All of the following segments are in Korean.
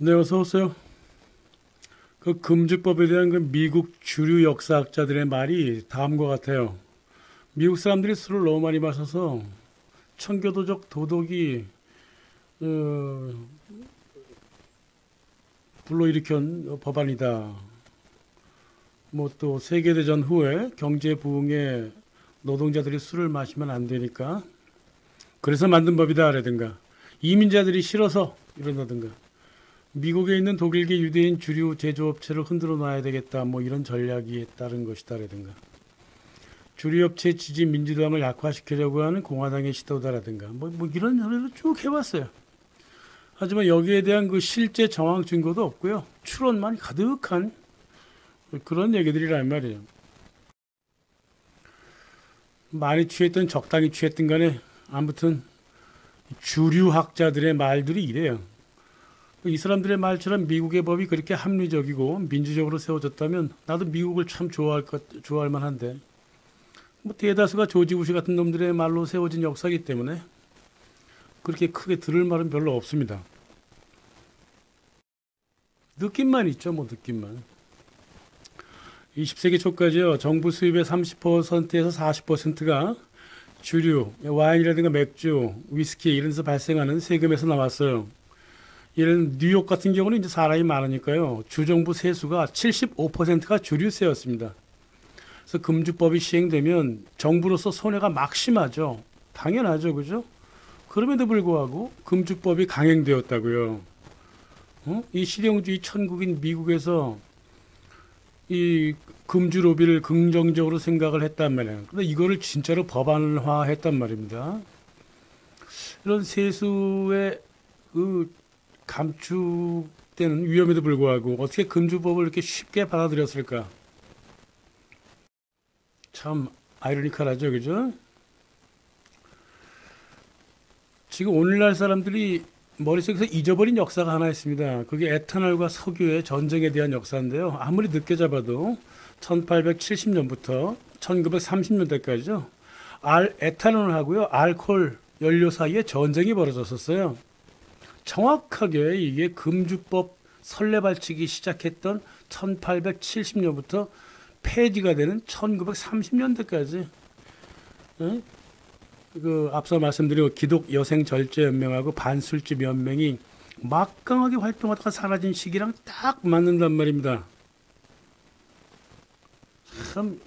네, 어서 오세요. 그 금주법에 대한 그 미국 주류 역사학자들의 말이 다음과 같아요. 미국 사람들이 술을 너무 많이 마셔서 청교도적 도덕이 어, 불러일으킨 법안이다. 뭐 또 세계대전 후에 경제 부흥에 노동자들이 술을 마시면 안 되니까 그래서 만든 법이다라든가 이민자들이 싫어서 이런다든가 미국에 있는 독일계 유대인 주류 제조업체를 흔들어 놔야 되겠다. 뭐 이런 전략이 따른 것이다라든가 주류업체 지지 민주당을 약화시키려고 하는 공화당의 시도다라든가 뭐 이런 소리를 쭉 해봤어요. 하지만 여기에 대한 그 실제 정황 증거도 없고요. 추론만 가득한 그런 얘기들이란 말이에요. 많이 취했든 적당히 취했든 간에 아무튼 주류학자들의 말들이 이래요. 이 사람들의 말처럼 미국의 법이 그렇게 합리적이고 민주적으로 세워졌다면 나도 미국을 참 좋아할 만한데 뭐 대다수가 조지 부시 같은 놈들의 말로 세워진 역사이기 때문에 그렇게 크게 들을 말은 별로 없습니다. 느낌만 있죠, 뭐 느낌만. 20세기 초까지요, 정부 수입의 30%에서 40%가 주류, 와인이라든가 맥주, 위스키 이런 데서 발생하는 세금에서 나왔어요. 이런 뉴욕 같은 경우는 이제 사람이 많으니까요, 주정부 세수가 75%가 주류세였습니다. 그래서 금주법이 시행되면 정부로서 손해가 막심하죠. 당연하죠, 그죠? 그럼에도 불구하고 금주법이 강행되었다고요. 이 실용주의 천국인 미국에서 이 금주 로비를 긍정적으로 생각을 했단 말이에요. 근데 이거를 진짜로 법안화했단 말입니다. 이런 세수의 그 감축되는 위험에도 불구하고 어떻게 금주법을 이렇게 쉽게 받아들였을까? 참 아이러니컬하죠, 그죠? 지금 오늘날 사람들이 머릿속에서 잊어버린 역사가 하나 있습니다. 그게 에탄올과 석유의 전쟁에 대한 역사인데요. 아무리 늦게 잡아도 1870년부터 1930년대까지죠. 에탄올하고요, 알코올 연료 사이에 전쟁이 벌어졌었어요. 정확하게 이게 금주법 설레발치기 시작했던 1870년부터 폐지가 되는 1930년대까지. 그 앞서 말씀드린 기독 여생 절제 연맹하고 반술집 연맹이 막강하게 활동하다가 사라진 시기랑 딱 맞는단 말입니다. 참,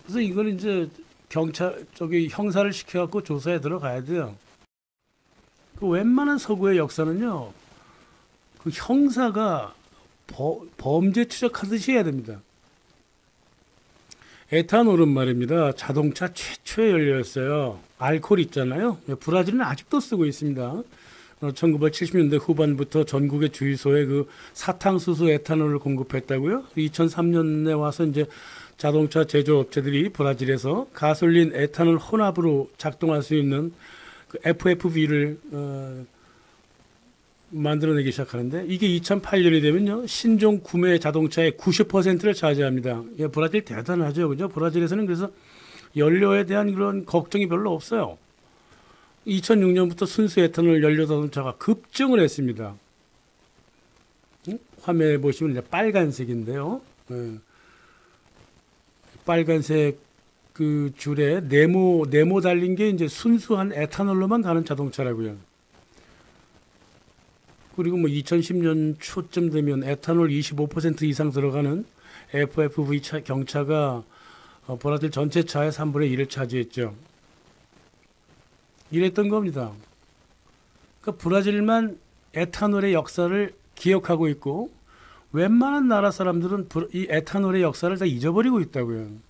그래서 이걸 이제 형사를 시켜갖고 조사에 들어가야 돼요. 그 웬만한 서구의 역사는요, 그 형사가 범죄 추적하듯이 해야 됩니다. 에탄올은 말입니다, 자동차 최초의 연료였어요. 알코올 있잖아요. 브라질은 아직도 쓰고 있습니다. 1970년대 후반부터 전국의 주유소에 그 사탕수수 에탄올을 공급했다고요. 2003년에 와서 이제 자동차 제조업체들이 브라질에서 가솔린 에탄올 혼합으로 작동할 수 있는 그 FFV를 만들어내기 시작하는데 이게 2008년이 되면요, 신종 구매 자동차의 90%를 차지합니다. 예, 브라질 대단하죠, 그죠? 브라질에서는 그래서 연료에 대한 그런 걱정이 별로 없어요. 2006년부터 순수 에탄올 연료 자동차가 급증을 했습니다. 화면에 보시면 이제 빨간색인데요. 빨간색 그 줄에 네모 달린 게 이제 순수한 에탄올로만 가는 자동차라고요. 그리고 뭐 2010년 초쯤 되면 에탄올 25% 이상 들어가는 FFV 경차가 브라질 전체 차의 3분의 1을 차지했죠. 이랬던 겁니다. 그러니까 브라질만 에탄올의 역사를 기억하고 있고 웬만한 나라 사람들은 이 에탄올의 역사를 다 잊어버리고 있다고요.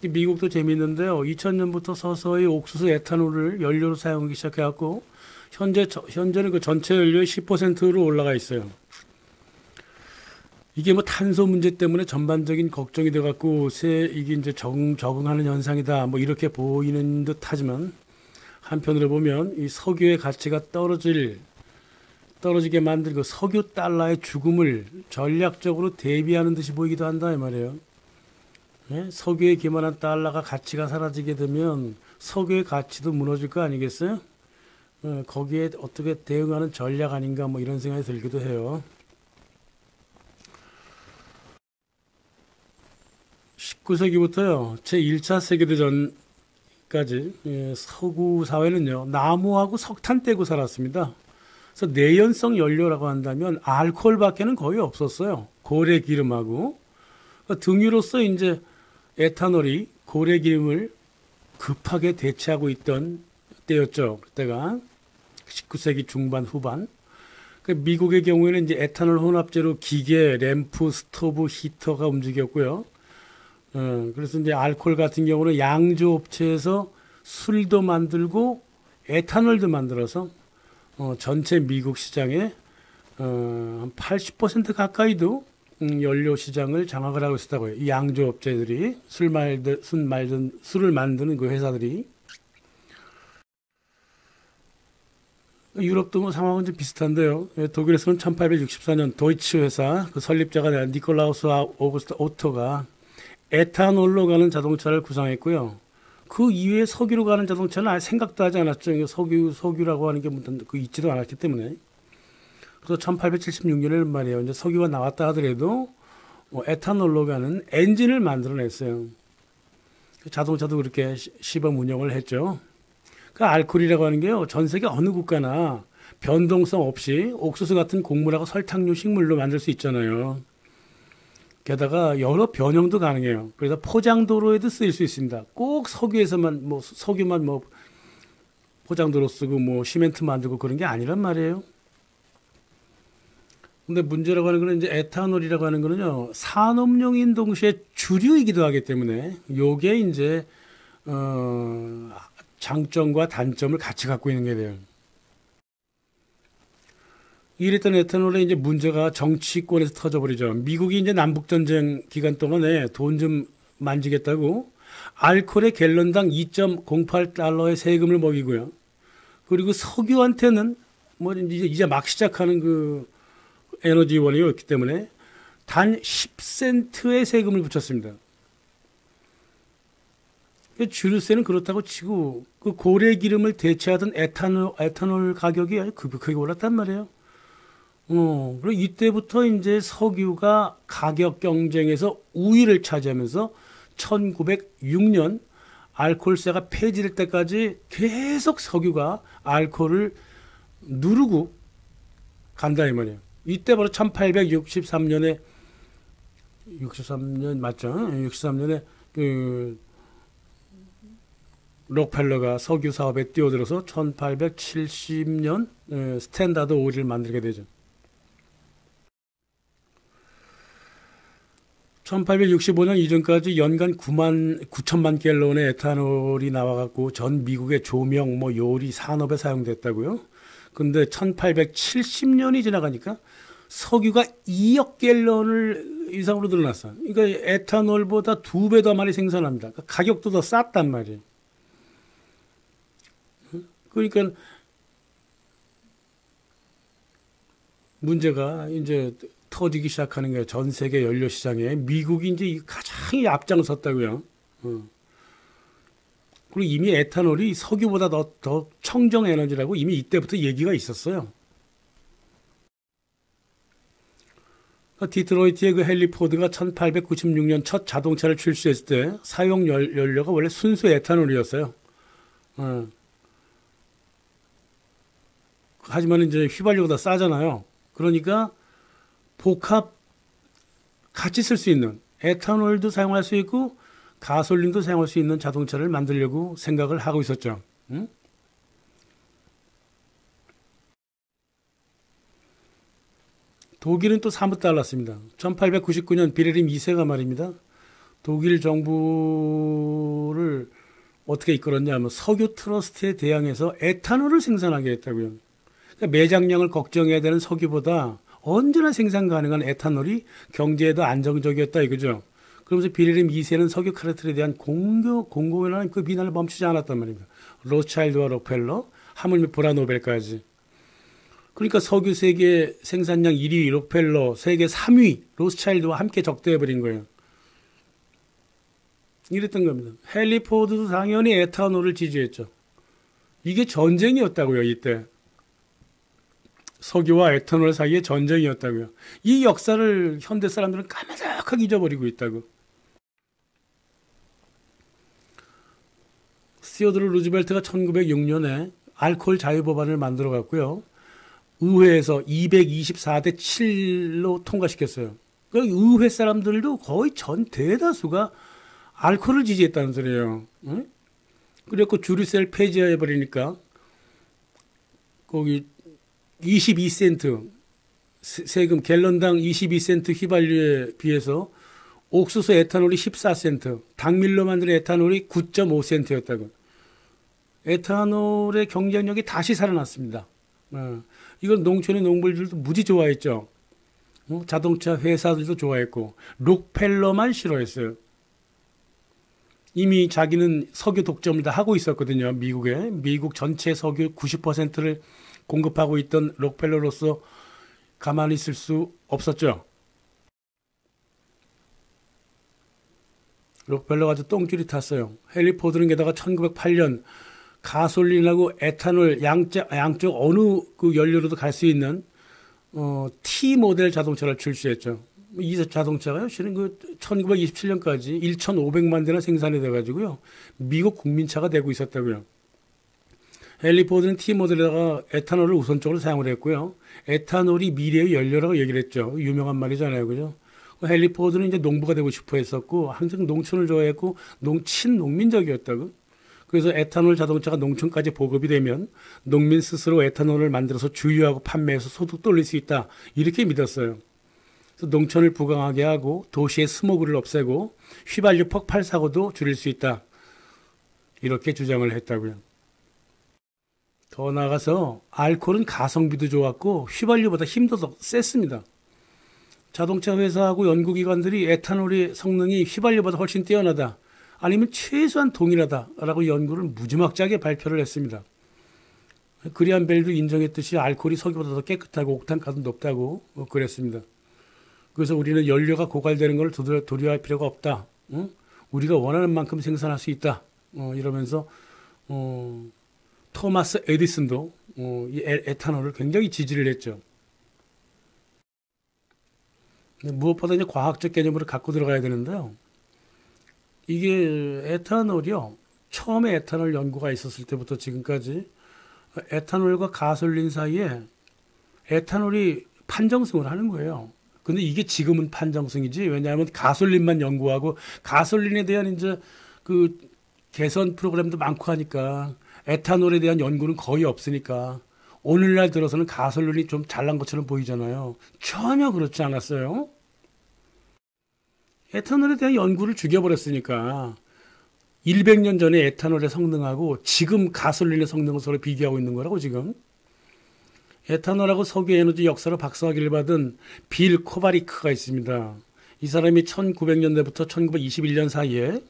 미국도 재미있는데요. 2000년부터 서서히 옥수수 에탄올을 연료로 사용하기 시작해갖고 현재는 그 전체 연료의 10%로 올라가 있어요. 이게 뭐 탄소 문제 때문에 전반적인 걱정이 돼갖고 이게 이제 적응하는 현상이다, 뭐 이렇게 보이는 듯하지만 한편으로 보면 이 석유의 가치가 떨어지게 만든 그 석유 달러의 죽음을 전략적으로 대비하는 듯이 보이기도 한다 이 말이에요. 예? 석유에 기반한 달러가 가치가 사라지게 되면 석유의 가치도 무너질 거 아니겠어요? 거기에 어떻게 대응하는 전략 아닌가 뭐 이런 생각이 들기도 해요. 19세기부터요, 제1차 세계대전까지 서구 사회는요, 나무하고 석탄 떼고 살았습니다. 그래서 내연성 연료라고 한다면 알코올밖에는 거의 없었어요. 고래 기름하고. 등유로서 이제 에탄올이 고래 기름을 급하게 대체하고 있던 때였죠. 그때가 19세기 중반 후반. 미국의 경우에는 이제 에탄올 혼합제로 기계, 램프, 스토브, 히터가 움직였고요. 그래서 이제 알코올 같은 경우는 양조 업체에서 술도 만들고 에탄올도 만들어서 전체 미국 시장의 한 80% 가까이도 연료 시장을 장악을 하고 있었다고요. 이 양조 업체들이 술을 만드는 그 회사들이. 유럽도 뭐 상황은 좀 비슷한데요. 독일에서는 1864년 도이치 회사 그 설립자가 니콜라우스 오구스트 오토가 에탄올로 가는 자동차를 구상했고요. 그 이외에 석유로 가는 자동차는 아예 생각도 하지 않았죠. 석유라고 하는 게 그 있지도 않았기 때문에. 그래서 1876년에는 말이에요. 이제 석유가 나왔다 하더라도 에탄올로 가는 엔진을 만들어냈어요. 자동차도 그렇게 시범 운영을 했죠. 그 알코올이라고 하는 게요, 전 세계 어느 국가나 변동성 없이 옥수수 같은 곡물하고 설탕류 식물로 만들 수 있잖아요. 게다가 여러 변형도 가능해요. 그래서 포장도로에도 쓰일 수 있습니다. 꼭 석유에서만 석유만 포장도로 쓰고 시멘트 만들고 그런 게 아니란 말이에요. 근데 문제라고 하는 거는 이제 에탄올이라고 하는 거는요, 산업용인 동시에 주류이기도 하기 때문에 요게 이제 장점과 단점을 같이 갖고 있는 게 돼요. 이랬던 에탄올의 이제 문제가 정치권에서 터져버리죠. 미국이 이제 남북전쟁 기간 동안에 돈 좀 만지겠다고 알코올의 갤런당 2.08달러의 세금을 먹이고요. 그리고 석유한테는 이제 막 시작하는 그 에너지원이었기 때문에 단 10센트의 세금을 붙였습니다. 주류세는 그렇다고 치고 그 고래 기름을 대체하던 에탄올 가격이 아주 급격하게 올랐단 말이에요. 그리고 이때부터 이제 석유가 가격 경쟁에서 우위를 차지하면서 1906년 알코올세가 폐지될 때까지 계속 석유가 알코올을 누르고 간다 이 말이에요. 이때 바로 1863년 맞죠? 63년에 그 록펠러가 석유 사업에 뛰어들어서 1870년 스탠다드 오일을 만들게 되죠. 1865년 이전까지 연간 9천만 갤런의 에탄올이 나와갖고 전 미국의 조명, 요리, 산업에 사용됐다고요. 근데 1870년이 지나가니까 석유가 2억 갤런을 이상으로 늘어났어. 그러니까 에탄올보다 2배 더 많이 생산합니다. 그러니까 가격도 더 쌌단 말이에요. 그러니까 문제가 이제 터지기 시작하는 거예요. 전 세계 연료 시장에 미국이 이제 가장 앞장섰다고요. 그리고 이미 에탄올이 석유보다 더 청정 에너지라고 이미 이때부터 얘기가 있었어요. 디트로이트의 그 헨리 포드가 1896년 첫 자동차를 출시했을 때 사용 연료가 원래 순수 에탄올이었어요. 하지만 이제 휘발유가 더 싸잖아요. 그러니까 복합 같이 쓸 수 있는 에탄올도 사용할 수 있고 가솔린도 사용할 수 있는 자동차를 만들려고 생각을 하고 있었죠. 독일은 또 사뭇 달랐습니다. 1899년 빌헬임 2세가 말입니다. 독일 정부를 어떻게 이끌었냐 하면 석유 트러스트에 대항해서 에탄올을 생산하게 했다고요. 그러니까 매장량을 걱정해야 되는 석유보다 언제나 생산 가능한 에탄올이 경제에 더 안정적이었다 이거죠. 그러면서 빌헬임 2세는 석유 카르텔에 대한 공공연한 그 비난을 멈추지 않았단 말입니다. 로스차일드와 록펠러, 하물며 브라노벨까지. 그러니까 석유 세계 생산량 1위 록펠러, 세계 3위 로스차일드와 함께 적대해버린 거예요. 이랬던 겁니다. 헨리 포드도 당연히 에탄올을 지지했죠. 이게 전쟁이었다고요, 이때. 석유와 에탄올 사이의 전쟁이었다고요. 이 역사를 현대 사람들은 까마득하게 잊어버리고 있다고. 시어도르 루즈벨트가 1906년에 알코올 자유 법안을 만들어 갔고요. 의회에서 224대 7로 통과시켰어요. 그러니까 의회 사람들도 거의 전 대다수가 알코올을 지지했다는 소리예요. 응? 그래갖고 주류세를 폐지해버리니까 거기 22센트 세금 갤런당 22센트 휘발유에 비해서 옥수수 에탄올이 14센트, 당밀로 만든 에탄올이 9.5센트였다고. 에탄올의 경쟁력이 다시 살아났습니다. 이건 농촌의 농부들도 무지 좋아했죠. 자동차 회사들도 좋아했고 록펠러만 싫어했어요. 이미 자기는 석유 독점을 다 하고 있었거든요. 미국에. 미국 전체 석유 90%를 공급하고 있던 록펠러로서 가만히 있을 수 없었죠. 록펠러가 아주 똥줄이 탔어요. 헨리 포드는 게다가 1908년 가솔린하고 에탄올 양쪽 어느 그 연료로도 갈 수 있는 T 모델 자동차를 출시했죠. 이 자동차가요, 실은 그 1927년까지 1,500만 대나 생산이 돼가지고요, 미국 국민차가 되고 있었다고요. 헨리 포드는 T 모델에다가 에탄올을 우선적으로 사용을 했고요. 에탄올이 미래의 연료라고 얘기를 했죠. 유명한 말이잖아요, 그죠? 헨리 포드는 이제 농부가 되고 싶어 했었고, 항상 농촌을 좋아했고, 친농민적이었다고. 그래서 에탄올 자동차가 농촌까지 보급이 되면 농민 스스로 에탄올을 만들어서 주유하고 판매해서 소득도 올릴 수 있다. 이렇게 믿었어요. 그래서 농촌을 부강하게 하고 도시의 스모그를 없애고 휘발유 폭발 사고도 줄일 수 있다. 이렇게 주장을 했다고요. 더 나아가서 알코올은 가성비도 좋았고 휘발유보다 힘도 더 셌습니다. 자동차 회사하고 연구기관들이 에탄올의 성능이 휘발유보다 훨씬 뛰어나다, 아니면 최소한 동일하다라고 연구를 무지막지하게 발표를 했습니다. 그리안 벨도 인정했듯이 알코올이 석유보다 더 깨끗하고 옥탄가도 높다고 그랬습니다. 그래서 우리는 연료가 고갈되는 걸 두려워할 필요가 없다. 우리가 원하는 만큼 생산할 수 있다. 이러면서 토마스 에디슨도 이 에탄올을 굉장히 지지를 했죠. 무엇보다 이제 과학적 개념으로 갖고 들어가야 되는데요. 이게 에탄올이요, 처음에 에탄올 연구가 있었을 때부터 지금까지 에탄올과 가솔린 사이에 에탄올이 판정승을 하는 거예요. 근데 이게 지금은 판정승이지, 왜냐하면 가솔린만 연구하고 가솔린에 대한 이제 그 개선 프로그램도 많고 하니까 에탄올에 대한 연구는 거의 없으니까 오늘날 들어서는 가솔린이 좀 잘난 것처럼 보이잖아요. 전혀 그렇지 않았어요. 에탄올에 대한 연구를 죽여버렸으니까 100년 전에 에탄올의 성능하고 지금 가솔린의 성능을 서로 비교하고 있는 거라고. 지금 에탄올하고 석유 에너지 역사로 박사학위를 받은 빌 코바리크가 있습니다. 이 사람이 1900년대부터 1921년 사이에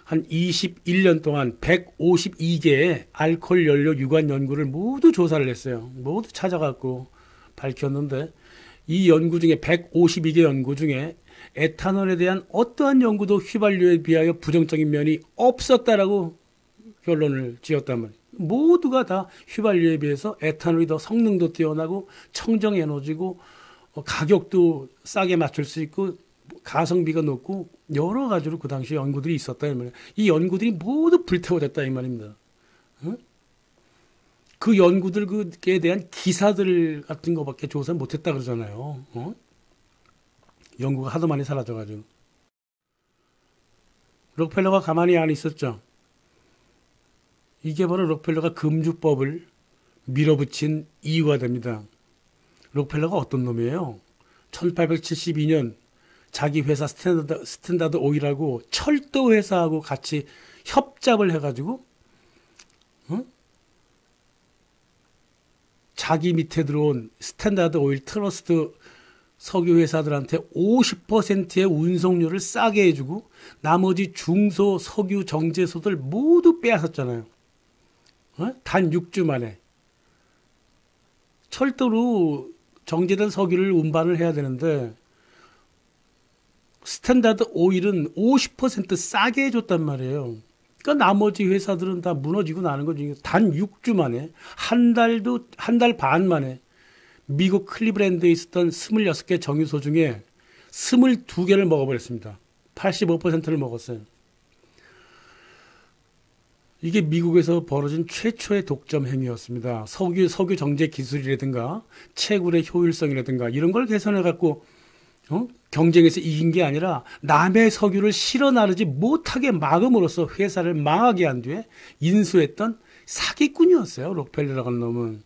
한 21년 동안 152개의 알코올 연료 유관 연구를 모두 조사를 했어요. 모두 찾아갖고 밝혔는데, 이 연구 중에 152개 연구 중에 에탄올에 대한 어떠한 연구도 휘발유에 비하여 부정적인 면이 없었다라고 결론을 지었단 말이에요. 모두가 다 휘발유에 비해서 에탄올이 더 성능도 뛰어나고 청정 에너지고 가격도 싸게 맞출 수 있고 가성비가 높고 여러 가지로 그 당시 연구들이 있었다 이 말이에요. 이 연구들이 모두 불태워졌다 이 말입니다. 그 연구들에 대한 기사들 같은 거밖에 조사 못했다 그러잖아요. 연구가 하도 많이 사라져가지고. 록펠러가 가만히 안 있었죠. 이게 바로 록펠러가 금주법을 밀어붙인 이유가 됩니다. 록펠러가 어떤 놈이에요? 1872년 자기 회사 스탠다드 오일하고 철도 회사하고 같이 협잡을 해가지고 자기 밑에 들어온 스탠다드 오일 트러스트 석유 회사들한테 50%의 운송료를 싸게 해주고 나머지 중소 석유 정제소들 모두 빼앗았잖아요. 단 6주 만에. 철도로 정제된 석유를 운반을 해야 되는데 스탠다드 오일은 50% 싸게 해줬단 말이에요. 그러니까 나머지 회사들은 다 무너지고 나는 거지. 단 6주 만에, 한 달 반 만에 미국 클리브랜드에 있었던 26개 정유소 중에 22개를 먹어버렸습니다. 85%를 먹었어요. 이게 미국에서 벌어진 최초의 독점 행위였습니다. 석유 정제 기술이라든가 채굴의 효율성이라든가 이런 걸 개선해 갖고 경쟁에서 이긴 게 아니라 남의 석유를 실어 나르지 못하게 막음으로써 회사를 망하게 한 뒤에 인수했던 사기꾼이었어요. 록펠러라고 하는 놈은.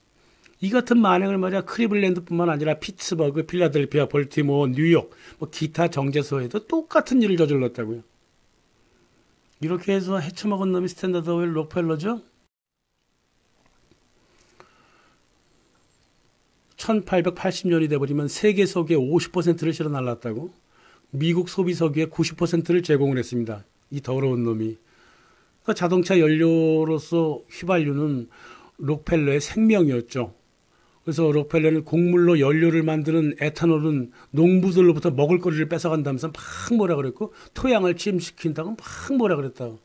이 같은 만행을 말이야 클리블랜드뿐만 아니라 피츠버그, 필라델피아, 볼티모어, 뉴욕, 뭐 기타 정제소에도 똑같은 일을 저질렀다고요. 이렇게 해서 헤쳐먹은 놈이 스탠다드 오일 록펠러죠. 1880년이 돼버리면 세계 석유의 50%를 실어 날랐다고. 미국 소비 석유의 90%를 제공을 했습니다. 이 더러운 놈이. 그러니까 자동차 연료로서 휘발유는 록펠러의 생명이었죠. 그래서 록펠러는 곡물로 연료를 만드는 에탄올은 농부들로부터 먹을거리를 뺏어간다면서 막 뭐라 그랬고 토양을 침식시킨다고 막 뭐라 그랬다고.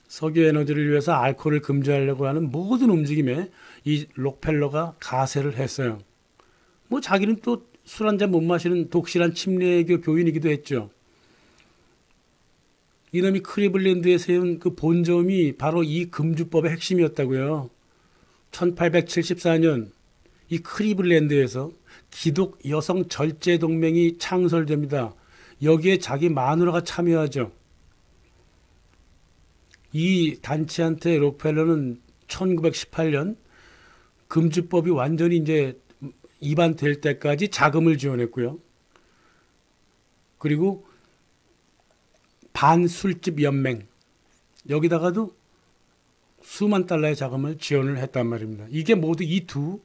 석유 에너지를 위해서 알코올을 금지하려고 하는 모든 움직임에 이 록펠러가 가세를 했어요. 뭐 자기는 또 술 한 잔 못 마시는 독실한 침례교 교인이기도 했죠. 이놈이 클리블랜드에 세운 그 본점이 바로 이 금주법의 핵심이었다고요. 1874년 이 클리블랜드에서 기독 여성 절제 동맹이 창설됩니다. 여기에 자기 마누라가 참여하죠. 이 단체한테 록펠러는 1918년 금주법이 완전히 이제 입안될 때까지 자금을 지원했고요. 그리고 반술집 연맹 여기다가도 수만 달러의 자금을 지원을 했단 말입니다. 이게 모두 이 두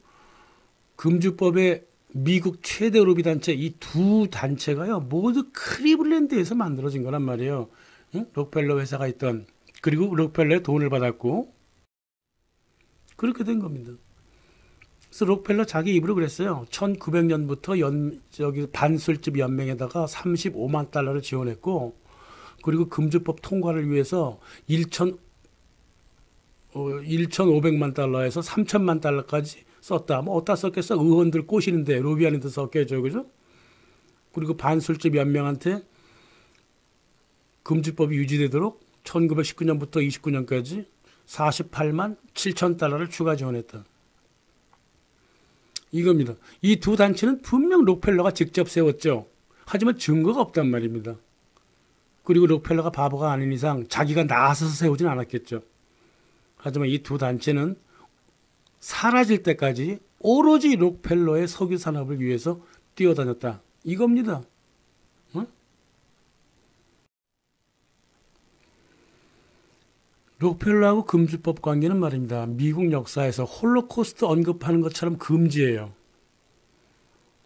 금주법의 미국 최대 로비 단체 이 두 단체가요 모두 클리블랜드에서 만들어진 거란 말이에요. 응? 록펠러 회사가 있던 그리고 록펠러의 돈을 받았고 그렇게 된 겁니다. 그래서 록펠러 자기 입으로 그랬어요. 1900년부터 저기 반술집 연맹에다가 35만 달러를 지원했고 그리고 금주법 통과를 위해서 1,500만 달러에서 3,000만 달러까지 썼다. 뭐 어디다 썼겠어? 의원들 꼬시는데 로비하는 데 썼겠죠. 그죠? 그리고 반술집 연맹한테 금주법이 유지되도록 1919년부터 29년까지 48만 7천 달러를 추가 지원했다. 이겁니다. 이 두 단체는 분명 록펠러가 직접 세웠죠. 하지만 증거가 없단 말입니다. 그리고 록펠러가 바보가 아닌 이상 자기가 나서서 세우진 않았겠죠. 하지만 이 두 단체는 사라질 때까지 오로지 록펠러의 석유 산업을 위해서 뛰어다녔다. 이겁니다. 어? 록펠러하고 금주법 관계는 말입니다. 미국 역사에서 홀로코스트 언급하는 것처럼 금지예요.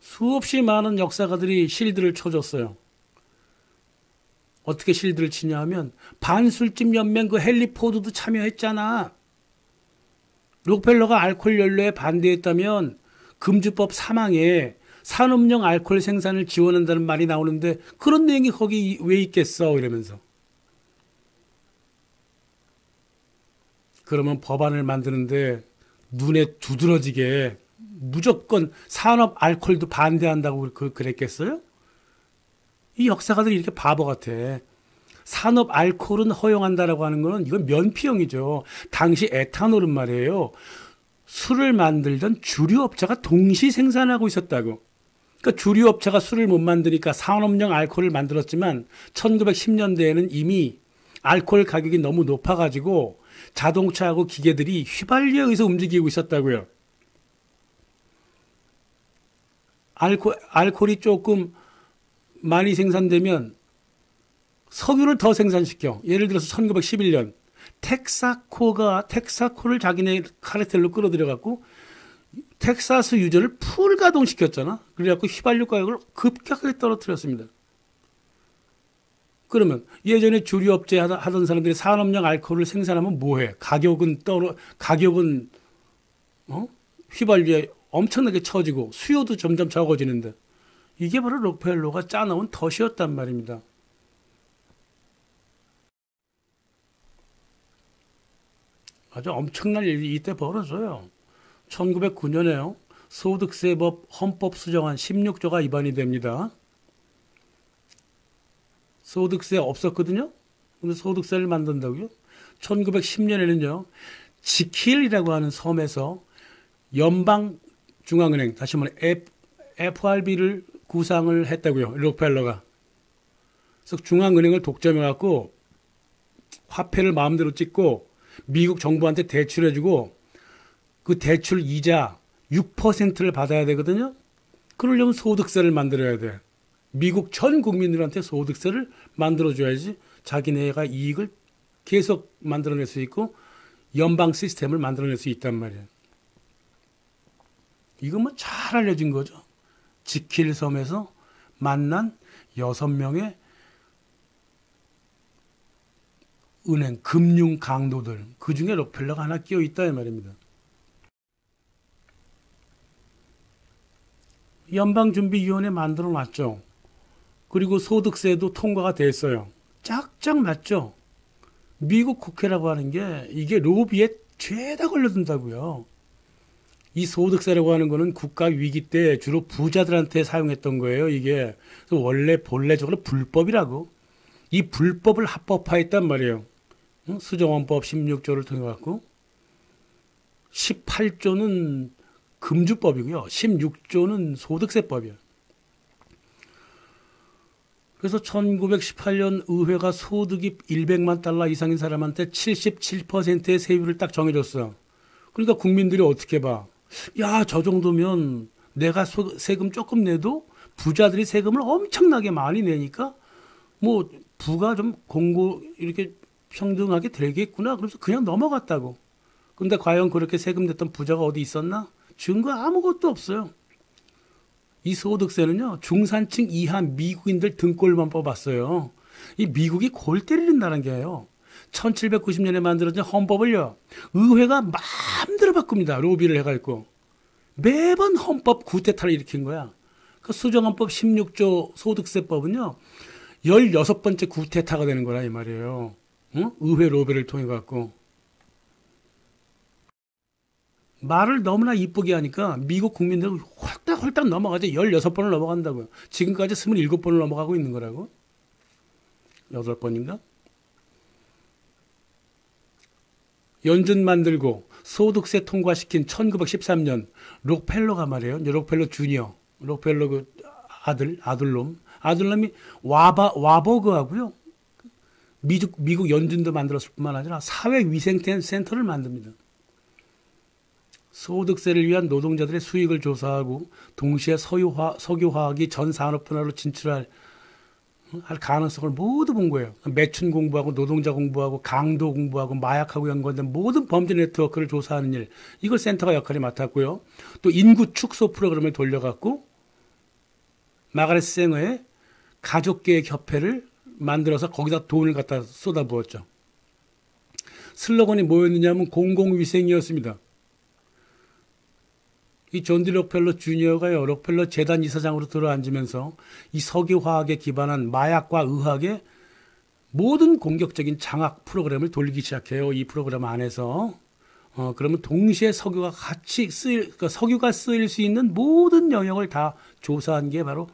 수없이 많은 역사가들이 실드를 쳐줬어요. 어떻게 실드를 치냐 하면 반술집 연맹 그 헨리 포드도 참여했잖아. 록펠러가 알코올 연료에 반대했다면 금주법 사망에 산업용 알코올 생산을 지원한다는 말이 나오는데 그런 내용이 거기 왜 있겠어 이러면서. 그러면 법안을 만드는데 눈에 두드러지게 무조건 산업 알코올도 반대한다고 그랬겠어요? 이 역사가들이 이렇게 바보 같아. 산업 알코올은 허용한다라고 하는 거는 이건 면피형이죠. 당시 에탄올은 말이에요. 술을 만들던 주류업체가 동시 생산하고 있었다고. 그러니까 주류업체가 술을 못 만드니까 산업용 알코올을 만들었지만 1910년대에는 이미 알코올 가격이 너무 높아가지고 자동차하고 기계들이 휘발유에 의해서 움직이고 있었다고요. 알코올이 조금 많이 생산되면 석유를 더 생산시켜. 예를 들어서 1911년 텍사코를 자기네 카르텔로 끌어들여갖고 텍사스 유저를 풀 가동시켰잖아. 그래갖고 휘발유 가격을 급격하게 떨어뜨렸습니다. 그러면 예전에 주류업체 하던 사람들이 산업용 알코올을 생산하면 뭐해? 가격은 휘발유에 엄청나게 처지고 수요도 점점 적어지는데 이게 바로 록펠러가 짜놓은 덫이었단 말입니다. 아주 엄청난 일이 이때 벌어져요. 1909년에요. 소득세법 헌법 수정안 16조가 위반이 됩니다. 소득세 없었거든요. 근데 소득세를 만든다고요? 1910년에는요. 지킬이라고 하는 섬에서 연방중앙은행, 다시 말해 FRB를 구상을 했다고요. 록펠러가. 그래서 중앙은행을 독점해갖고 화폐를 마음대로 찍고 미국 정부한테 대출해주고 그 대출 이자 6%를 받아야 되거든요. 그러려면 소득세를 만들어야 돼. 미국 전 국민들한테 소득세를 만들어줘야지 자기네가 이익을 계속 만들어낼 수 있고 연방 시스템을 만들어낼 수 있단 말이에요. 이거 뭐 잘 알려진 거죠. 지킬 섬에서 만난 6명의 은행, 금융 강도들, 그 중에 록펠러가 하나 끼어 있다 이 말입니다. 연방준비위원회 만들어 놨죠. 그리고 소득세도 통과가 됐어요. 짝짝 맞죠. 미국 국회라고 하는 게 이게 로비에 죄다 걸려든다고요. 이 소득세라고 하는 거는 국가 위기 때 주로 부자들한테 사용했던 거예요. 이게 원래 본래적으로 불법이라고. 이 불법을 합법화했단 말이에요. 수정헌법 16조를 통해 갖고 18조는 금주법이고요. 16조는 소득세법이에요. 그래서 1918년 의회가 소득이 100만 달러 이상인 사람한테 77%의 세율을 딱 정해줬어. 그러니까 국민들이 어떻게 봐? 야, 저 정도면 내가 세금 조금 내도 부자들이 세금을 엄청나게 많이 내니까 뭐 부가 좀 이렇게 평등하게 되겠구나. 그래서 그냥 넘어갔다고. 근데 과연 그렇게 세금 냈던 부자가 어디 있었나? 증거 아무것도 없어요. 이 소득세는요, 중산층 이하 미국인들 등골만 뽑았어요. 이 미국이 골 때리는 나라인 게요. 1790년에 만들어진 헌법을요, 의회가 마음대로 바꿉니다. 로비를 해가지고. 매번 헌법 구태타를 일으킨 거야. 그 수정헌법 16조 소득세법은요, 16번째 구태타가 되는 거라 이 말이에요. 응? 의회 로비를 통해 갖고. 말을 너무나 이쁘게 하니까 미국 국민들은 홀딱홀딱 넘어가죠. 16번을 넘어간다고요. 지금까지 27번을 넘어가고 있는 거라고. 8번인가? 연준 만들고 소득세 통과시킨 1913년 록펠러가 말이에요. 록펠러 주니어. 록펠러 그 아들놈이 와버그하고요. 미국 연준도 만들었을 뿐만 아니라 사회위생센터를 만듭니다. 소득세를 위한 노동자들의 수익을 조사하고 동시에 석유화학이 전 산업 분야로 진출할 가능성을 모두 본 거예요. 매춘 공부하고 노동자 공부하고 강도 공부하고 마약하고 연관된 모든 범죄 네트워크를 조사하는 일. 이걸 센터가 역할을 맡았고요. 또 인구 축소 프로그램을 돌려갖고 마가렛 생어의 가족계획협회를 만들어서 거기다 돈을 갖다 쏟아부었죠. 슬로건이 뭐였느냐면 공공위생이었습니다. 이 존 디 록펠러 주니어가요, 록펠러 재단 이사장으로 들어앉으면서 이 석유화학에 기반한 마약과 의학의 모든 공격적인 장악 프로그램을 돌리기 시작해요. 이 프로그램 안에서. 그러면 동시에 석유가 그러니까 석유가 쓰일 수 있는 모든 영역을 다 조사한 게 바로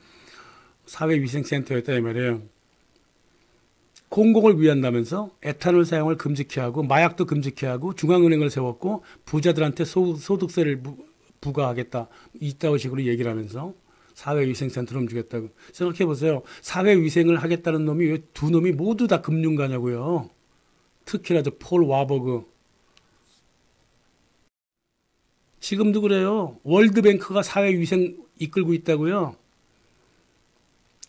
사회위생센터였다 이 말이에요. 공공을 위한다면서 에탄올 사용을 금지케 하고 마약도 금지케 하고 중앙은행을 세웠고 부자들한테 소득세를 부과하겠다. 이따위 식으로 얘기를 하면서 사회위생센터를 움직였다고. 생각해보세요. 사회위생을 하겠다는 놈이 왜 두 놈이 모두 다 금융가냐고요. 특히나 저 폴 와버그. 지금도 그래요. 월드뱅크가 사회위생 이끌고 있다고요.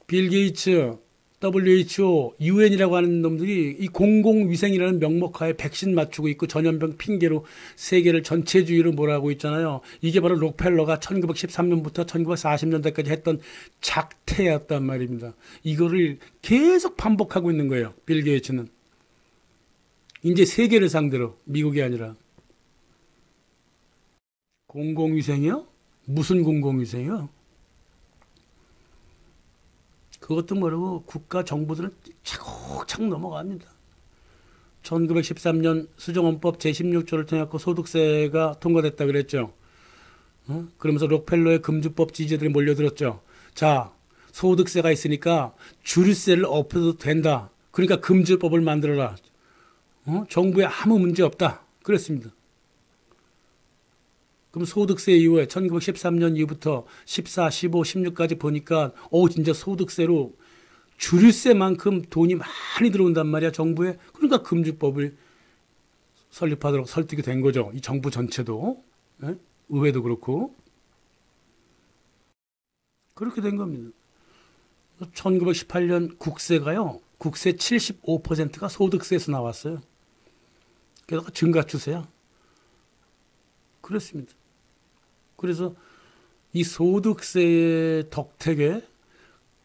빌 게이츠, WHO, UN이라고 하는 놈들이 이 공공위생이라는 명목하에 백신 맞추고 있고 전염병 핑계로 세계를 전체주의로 몰아가고 있잖아요. 이게 바로 록펠러가 1913년부터 1940년대까지 했던 작태였단 말입니다. 이거를 계속 반복하고 있는 거예요. 빌 게이츠는. 이제 세계를 상대로, 미국이 아니라. 공공위생이요? 무슨 공공위생이요? 그것도 모르고 국가 정부들은 차곡차곡 넘어갑니다. 1913년 수정헌법 제16조를 통해 갖고 소득세가 통과됐다 그랬죠. 그러면서 록펠러의 금주법 지지자들이 몰려들었죠. 자, 소득세가 있으니까 주류세를 엎어도 된다. 그러니까 금주법을 만들어라. 정부에 아무 문제 없다. 그랬습니다. 그럼 소득세 이후에 1913년 이후부터 14, 15, 16까지 보니까 진짜 소득세로 주류세만큼 돈이 많이 들어온단 말이야, 정부에. 그러니까 금주법을 설립하도록 설득이 된 거죠. 이 정부 전체도. 예? 의회도 그렇고. 그렇게 된 겁니다. 1918년 국세가요. 국세 75%가 소득세에서 나왔어요. 게다가 증가추세야. 그렇습니다. 그래서 이 소득세의 덕택에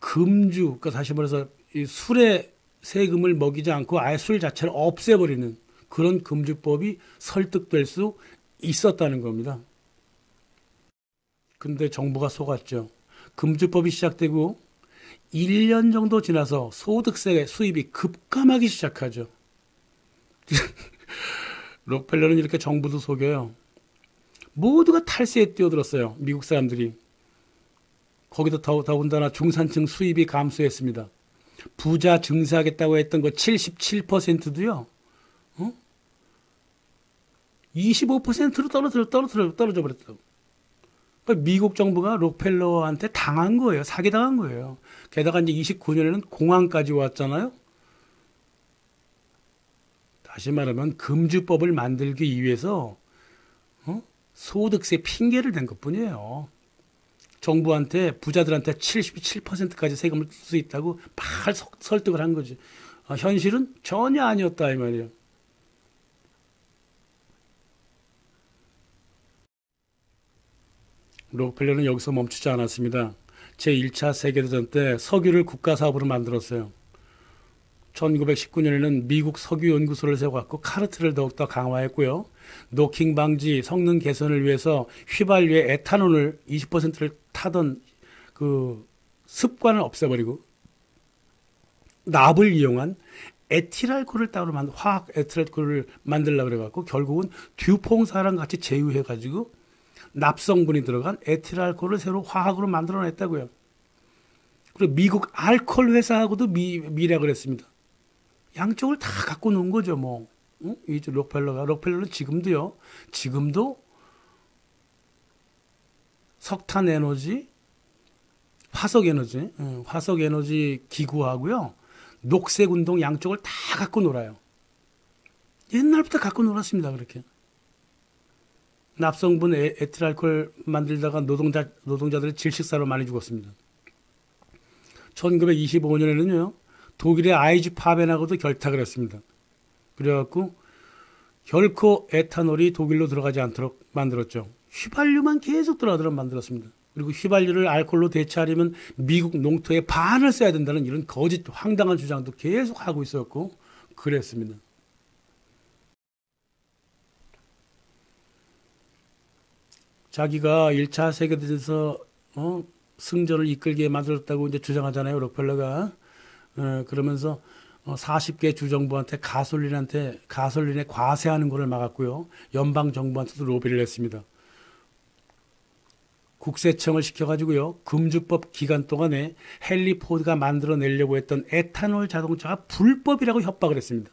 금주, 그러니까 다시 말해서 이 술에 세금을 먹이지 않고 아예 술 자체를 없애버리는 그런 금주법이 설득될 수 있었다는 겁니다. 근데 정부가 속았죠. 금주법이 시작되고 1년 정도 지나서 소득세 수입이 급감하기 시작하죠. 록펠러는 이렇게 정부도 속여요. 모두가 탈세에 뛰어들었어요. 미국 사람들이. 거기도 더군다나 중산층 수입이 감소했습니다. 부자 증세하겠다고 했던 거 77%도요. 25%로 떨어져 버렸다고. 그러니까 미국 정부가 록펠러한테 당한 거예요. 사기당한 거예요. 게다가 이제 29년에는 공황까지 왔잖아요. 다시 말하면 금주법을 만들기 위해서 소득세 핑계를 댄 것뿐이에요. 정부한테 부자들한테 77%까지 세금을 쓸 수 있다고 말 설득을 한 거지. 현실은 전혀 아니었다 이 말이에요. 록펠러는 여기서 멈추지 않았습니다. 제1차 세계대전 때 석유를 국가사업으로 만들었어요. 1919년에는 미국 석유연구소를 세워갖고 카르텔을 더욱더 강화했고요. 노킹 방지, 성능 개선을 위해서 휘발유에 에탄올을 20%를 타던 그 습관을 없애버리고 납을 이용한 에틸알코올을 따로 화학 에틸알코올을 만들려고 그래갖고 결국은 듀퐁사랑 같이 제휴해가지고 납성분이 들어간 에틸알코올을 새로 화학으로 만들어냈다고요. 그리고 미국 알코올 회사하고도 미략을 했습니다. 양쪽을 다 갖고 놓은 거죠, 뭐. 이 록펠러는 지금도 석탄 에너지, 화석 에너지 기구하고요. 녹색 운동 양쪽을 다 갖고 놀아요. 옛날부터 갖고 놀았습니다, 그렇게. 납성분 에틸알코올 만들다가 노동자들이 질식사로 많이 죽었습니다. 1925년에는요, 독일의 아이즈 파벤하고도 결탁을 했습니다. 그래갖고 결코 에탄올이 독일로 들어가지 않도록 만들었죠. 휘발유만 계속 들어가도록 만들었습니다. 그리고 휘발유를 알코올로 대체하려면 미국 농토의 반을 써야 된다는 이런 거짓 황당한 주장도 계속 하고 있었고 그랬습니다. 자기가 1차 세계대전에서 승전을 이끌게 만들었다고 이제 주장하잖아요, 록펠러가. 그러면서 40개 주정부한테 가솔린에 과세하는 것을 막았고요. 연방 정부한테도 로비를 했습니다. 국세청을 시켜가지고요. 금주법 기간 동안에 헨리 포드가 만들어내려고 했던 에탄올 자동차가 불법이라고 협박을 했습니다.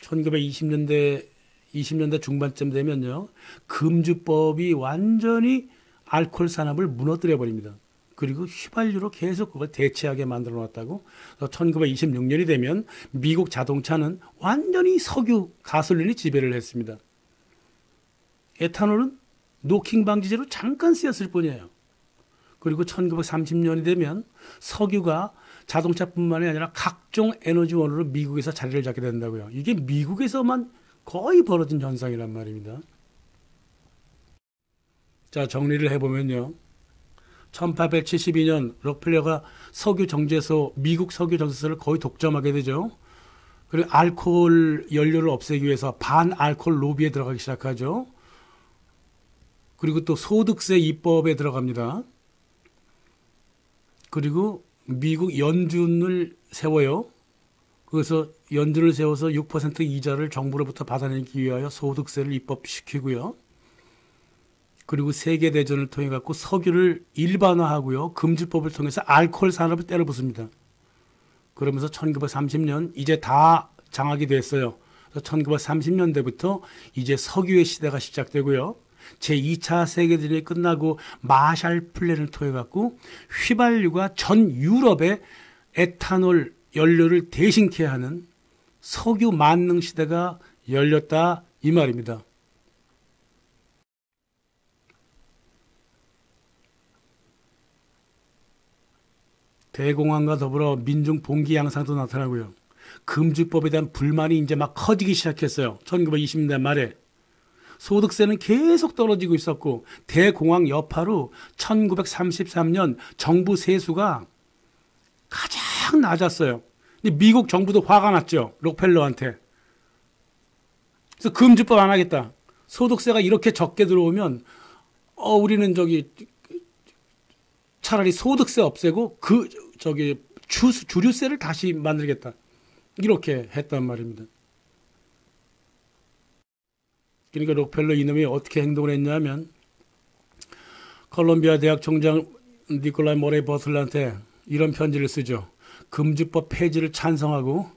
1920년대 중반쯤 되면요. 금주법이 완전히 알코올 산업을 무너뜨려 버립니다. 그리고 휘발유로 계속 그걸 대체하게 만들어 놨다고. 1926년이 되면 미국 자동차는 완전히 석유, 가솔린이 지배를 했습니다. 에탄올은 노킹 방지제로 잠깐 쓰였을 뿐이에요. 그리고 1930년이 되면 석유가 자동차뿐만이 아니라 각종 에너지원으로 미국에서 자리를 잡게 된다고요. 이게 미국에서만 거의 벌어진 현상이란 말입니다. 자, 정리를 해보면요. 1872년 록펠러가 미국 석유 정제소를 거의 독점하게 되죠. 그리고 알코올 연료를 없애기 위해서 반알코올 로비에 들어가기 시작하죠. 그리고 또 소득세 입법에 들어갑니다. 그리고 미국 연준을 세워요. 그래서 연준을 세워서 6% 이자를 정부로부터 받아내기 위하여 소득세를 입법시키고요. 그리고 세계대전을 통해 갖고 석유를 일반화하고요. 금지법을 통해서 알코올 산업을 때려 부숩니다. 그러면서 1930년 이제 다 장악이 됐어요. 1930년대부터 이제 석유의 시대가 시작되고요. 제2차 세계대전이 끝나고 마샬 플랜을 통해 갖고 휘발유가 전 유럽에 에탄올 연료를 대신케 하는 석유 만능 시대가 열렸다 이 말입니다. 대공황과 더불어 민중 봉기 양상도 나타나고요. 금주법에 대한 불만이 이제 막 커지기 시작했어요. 1920년대 말에. 소득세는 계속 떨어지고 있었고 대공황 여파로 1933년 정부 세수가 가장 낮았어요. 근데 미국 정부도 화가 났죠. 록펠러한테. 그래서 금주법 안 하겠다. 소득세가 이렇게 적게 들어오면 우리는 차라리 소득세 없애고 주류세를 다시 만들겠다. 이렇게 했단 말입니다. 그러니까 록펠러 이놈이 어떻게 행동을 했냐면 콜롬비아 대학 총장 니콜라이 모레이 버틀러한테 이런 편지를 쓰죠. 금주법 폐지를 찬성하고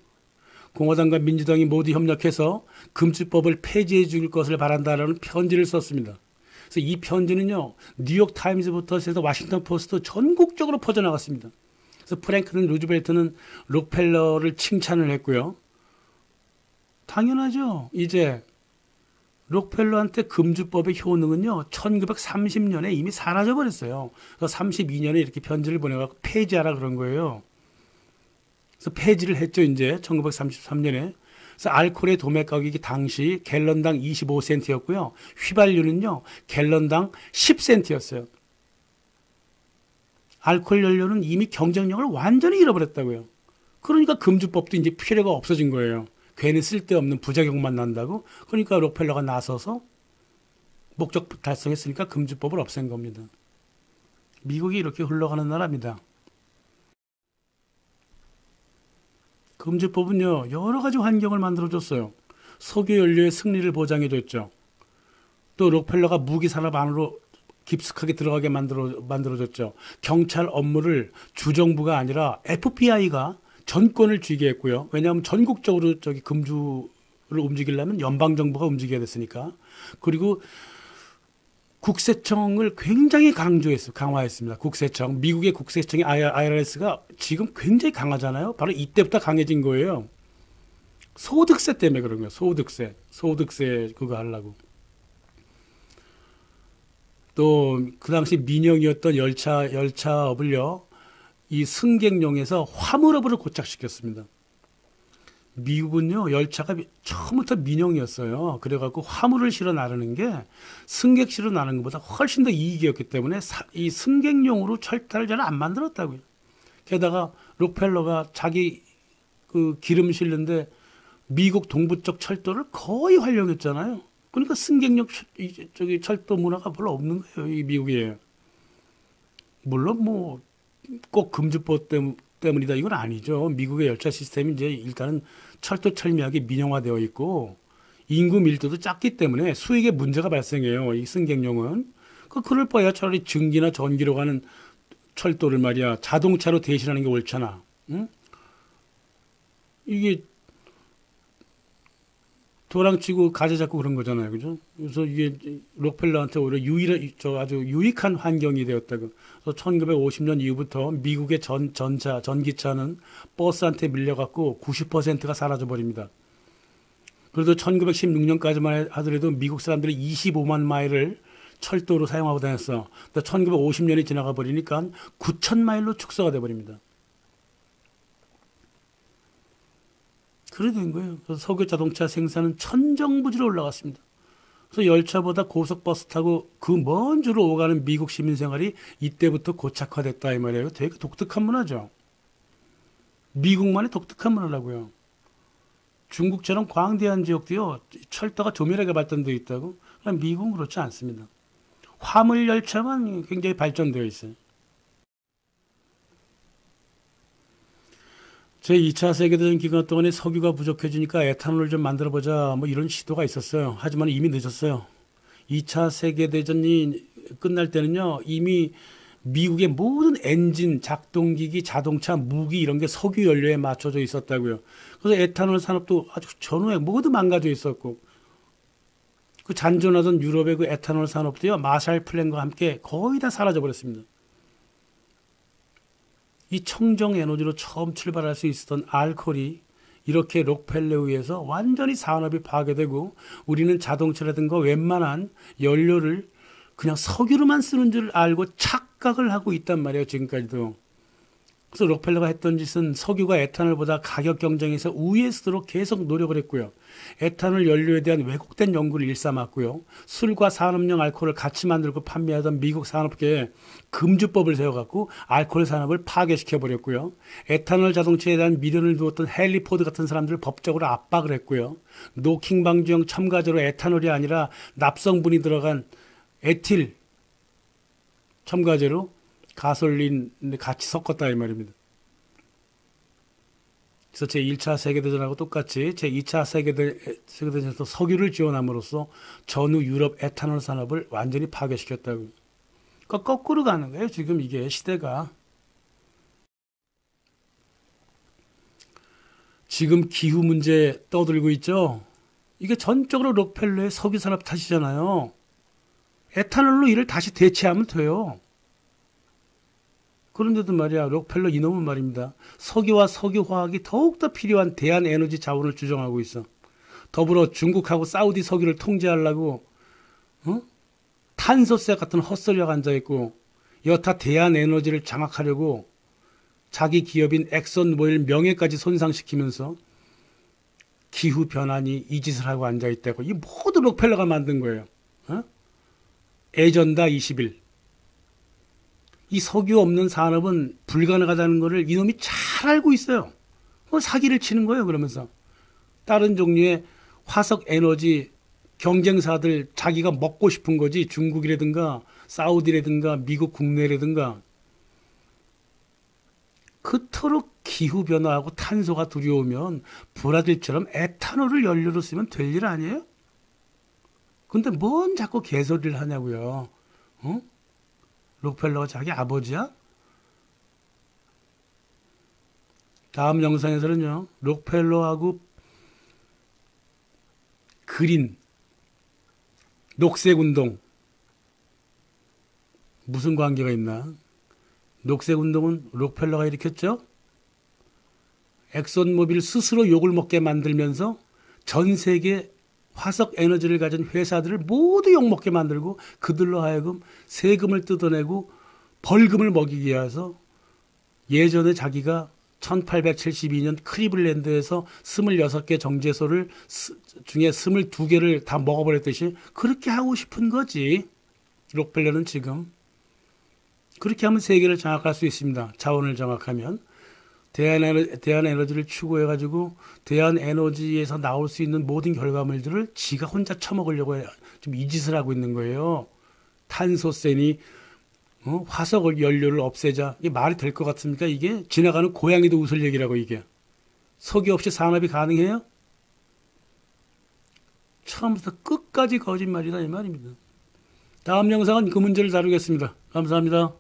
공화당과 민주당이 모두 협력해서 금주법을 폐지해 줄 것을 바란다라는 편지를 썼습니다. 그래서 이 편지는요. 뉴욕 타임즈부터 해서 워싱턴 포스트 전국적으로 퍼져나갔습니다. 그래서 프랭클린 루즈벨트는 록펠러를 칭찬을 했고요. 당연하죠. 이제 록펠러한테 금주법의 효능은요. 1930년에 이미 사라져버렸어요. 그래서 32년에 이렇게 편지를 보내갖고 폐지하라 그런 거예요. 그래서 폐지를 했죠. 이제 1933년에. 그래서 알코올의 도매 가격이 당시 갤런당 25센트였고요. 휘발유는요. 갤런당 10센트였어요. 알코올 연료는 이미 경쟁력을 완전히 잃어버렸다고요. 그러니까 금주법도 이제 필요가 없어진 거예요. 괜히 쓸데없는 부작용만 난다고. 그러니까 록펠러가 나서서 목적 달성했으니까 금주법을 없앤 겁니다. 미국이 이렇게 흘러가는 나라입니다. 금주법은요. 여러 가지 환경을 만들어줬어요. 석유 연료의 승리를 보장해줬죠. 또 록펠러가 무기 산업 안으로 깊숙하게 들어가게 만들어줬죠. 경찰 업무를 주정부가 아니라 FBI가 전권을 쥐게 했고요. 왜냐하면 전국적으로 금주를 움직이려면 연방정부가 움직여야 됐으니까. 그리고 국세청을 굉장히 강화했습니다. 국세청. 미국의 국세청이 IRS가 지금 굉장히 강하잖아요. 바로 이때부터 강해진 거예요. 소득세 때문에 그런 거예요. 소득세 그거 하려고. 또 그 당시 민영이었던 열차업을요. 이 승객용에서 화물업으로 고착시켰습니다. 미국은요. 열차가 처음부터 민영이었어요. 그래갖고 화물을 실어 나르는 게 승객 실어 나르는 것보다 훨씬 더 이익이었기 때문에 이 승객용으로 철도를 잘 안 만들었다고요. 게다가 록펠러가 자기 그 기름 실는데 미국 동부 쪽 철도를 거의 활용했잖아요. 그러니까 승객용 철도 문화가 별로 없는 거예요. 이 미국에. 물론 뭐 꼭 금주법 때문이다 이건 아니죠. 미국의 열차 시스템이 이제 일단은 철도 철미하게 민영화되어 있고 인구 밀도도 작기 때문에 수익에 문제가 발생해요. 이 승객용은. 그럴 바에야 차라리 증기나 전기로 가는 철도를 말이야 자동차로 대신하는 게 옳잖아. 응? 이게 도랑치고 가재 잡고 그런 거잖아요. 그죠? 그래서 이게 록펠러한테 오히려 아주 유익한 환경이 되었다고. 그래서 1950년 이후부터 미국의 전기차는 버스한테 밀려갖고 90%가 사라져버립니다. 그래도 1916년까지만 하더라도 미국 사람들이 25만 마일을 철도로 사용하고 다녔어. 1950년이 지나가 버리니까 9천 마일로 축소가 돼버립니다. 그래 된 거예요. 그래서 석유 자동차 생산은 천정부지로 올라갔습니다. 그래서 열차보다 고속버스 타고 그 먼 줄을 오가는 미국 시민 생활이 이때부터 고착화됐다 이 말이에요. 되게 독특한 문화죠. 미국만의 독특한 문화라고요. 중국처럼 광대한 지역도요. 철도가 조밀하게 발전되어 있다고. 그럼 미국은 그렇지 않습니다. 화물 열차만 굉장히 발전되어 있어요. 제2차 세계대전 기간 동안에 석유가 부족해지니까 에탄올을 좀 만들어보자 뭐 이런 시도가 있었어요. 하지만 이미 늦었어요. 2차 세계대전이 끝날 때는요, 이미 미국의 모든 엔진, 작동기기, 자동차, 무기 이런 게 석유 연료에 맞춰져 있었다고요. 그래서 에탄올 산업도 아주 전후에 모두 망가져 있었고, 그 잔존하던 유럽의 그 에탄올 산업도요, 마샬 플랜과 함께 거의 다 사라져 버렸습니다. 이 청정 에너지로 처음 출발할 수 있었던 알코올이 이렇게 록펠러에 의해서 완전히 산업이 파괴되고, 우리는 자동차라든가 웬만한 연료를 그냥 석유로만 쓰는 줄 알고 착각을 하고 있단 말이에요, 지금까지도. 그래서 록펠러가 했던 짓은 석유가 에탄올보다 가격 경쟁에서 우위에 서도록 계속 노력을 했고요. 에탄올 연료에 대한 왜곡된 연구를 일삼았고요. 술과 산업용 알코올을 같이 만들고 판매하던 미국 산업계에 금주법을 세워갖고 알코올 산업을 파괴시켜 버렸고요. 에탄올 자동차에 대한 미련을 두었던 헨리 포드 같은 사람들을 법적으로 압박을 했고요. 노킹 방지용 첨가제로 에탄올이 아니라 납성분이 들어간 에틸 첨가제로 가솔린 같이 섞었다 이 말입니다. 그래서 제1차 세계대전하고 똑같이 제2차 세계대전에서 석유를 지원함으로써 전후 유럽 에탄올 산업을 완전히 파괴시켰다고. 그러니까 거꾸로 가는 거예요. 지금 이게 시대가. 지금 기후 문제 떠들고 있죠. 이게 전적으로 록펠러의 석유 산업 탓이잖아요. 에탄올로 이를 다시 대체하면 돼요. 그런데도 말이야, 록펠러 이놈은 말입니다. 석유와 석유화학이 더욱더 필요한 대한에너지 자원을 주장하고 있어. 더불어 중국하고 사우디 석유를 통제하려고 탄소세 같은 헛소리가 앉아있고, 여타 대한에너지를 장악하려고 자기 기업인 엑선모빌 명예까지 손상시키면서 기후변환이 이 짓을 하고 앉아있다고. 이 모두 록펠러가 만든 거예요. 에전다 21. 이 석유 없는 산업은 불가능하다는 것을 이놈이 잘 알고 있어요. 사기를 치는 거예요, 그러면서. 다른 종류의 화석 에너지 경쟁사들 자기가 먹고 싶은 거지, 중국이라든가 사우디라든가 미국 국내라든가. 그토록 기후변화하고 탄소가 두려우면 브라질처럼 에탄올을 연료로 쓰면 될 일 아니에요? 근데 뭔 자꾸 개소리를 하냐고요. 록펠러가 자기 아버지야? 다음 영상에서는요, 록펠러하고 그린, 녹색운동, 무슨 관계가 있나? 녹색운동은 록펠러가 일으켰죠? 엑선모빌 스스로 욕을 먹게 만들면서 전 세계 화석 에너지를 가진 회사들을 모두 욕먹게 만들고, 그들로 하여금 세금을 뜯어내고 벌금을 먹이기 위해서 예전에 자기가 1872년 클리블랜드에서 26개 정제소를 중에 22개를 다 먹어버렸듯이 그렇게 하고 싶은 거지. 록펠러는 지금 그렇게 하면 세계를 장악할 수 있습니다. 자원을 장악하면. 대한에너지를 추구해가지고 대한에너지에서 나올 수 있는 모든 결과물들을 지가 혼자 처먹으려고 좀 이 짓을 하고 있는 거예요. 탄소세니 화석 연료를 없애자. 이게 말이 될 것 같습니까? 이게 지나가는 고양이도 웃을 얘기라고. 이게 석유 없이 산업이 가능해요? 처음부터 끝까지 거짓말이다 이 말입니다. 다음 영상은 그 문제를 다루겠습니다. 감사합니다.